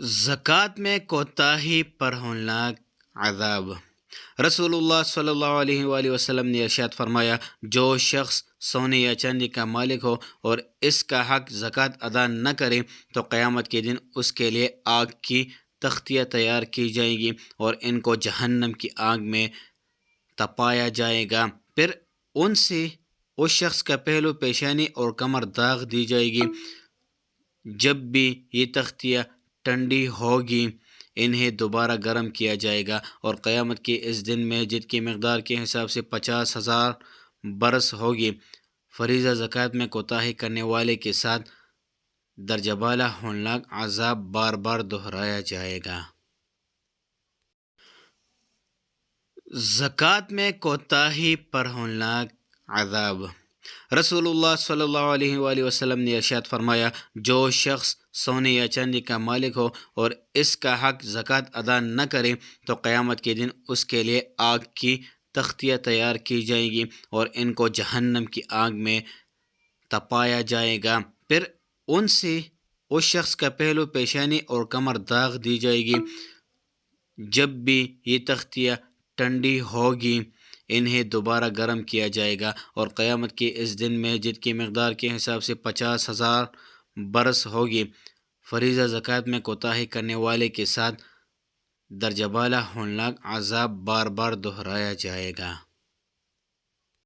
زکوٰۃ میں کوتاہی پر ہولناک عذاب۔ رسول اللہ صلی اللہ علیہ وآلہ وسلم نے ارشاد فرمایا، جو شخص سونے یا چاندی کا مالک ہو اور اس کا حق زکوٰۃ ادا نہ کرے تو قیامت کے دن اس کے لیے آگ کی تختیاں تیار کی جائیں گی اور ان کو جہنم کی آگ میں تپایا جائے گا۔ پھر ان سے اس شخص کا پہلو، پیشانی اور کمر داغ دی جائے گی۔ جب بھی یہ تختیاں ٹھنڈی ہوگی انہیں دوبارہ گرم کیا جائے گا اور قیامت کے اس دن میں مسجد کی مقدار کے حساب سے 50,000 برس ہوگی۔ فریضہ زکوٰۃ میں کوتاہی کرنے والے کے ساتھ درجہ بالا ہولناک عذاب بار بار دہرایا جائے گا۔ زکوٰۃ میں کوتاہی پر ہولناک عذاب۔ رسول اللہ صلی اللہ علیہ وآلہ وسلم نے ارشاد فرمایا، جو شخص سونے یا چاندی کا مالک ہو اور اس کا حق زکوٰۃ ادا نہ کرے تو قیامت کے دن اس کے لیے آگ کی تختیاں تیار کی جائیں گی اور ان کو جہنم کی آگ میں تپایا جائے گا۔ پھر ان سے اس شخص کا پہلو، پیشانی اور کمر داغ دی جائے گی۔ جب بھی یہ تختیاں ٹھنڈی ہوگی انہیں دوبارہ گرم کیا جائے گا اور قیامت کے اس دن میں مسجد کی مقدار کے حساب سے 50,000 برس ہوگی۔ فریضہ زکوٰۃ میں کوتاہی کرنے والے کے ساتھ درجہ بالا ہولناک عذاب بار بار دہرایا جائے گا۔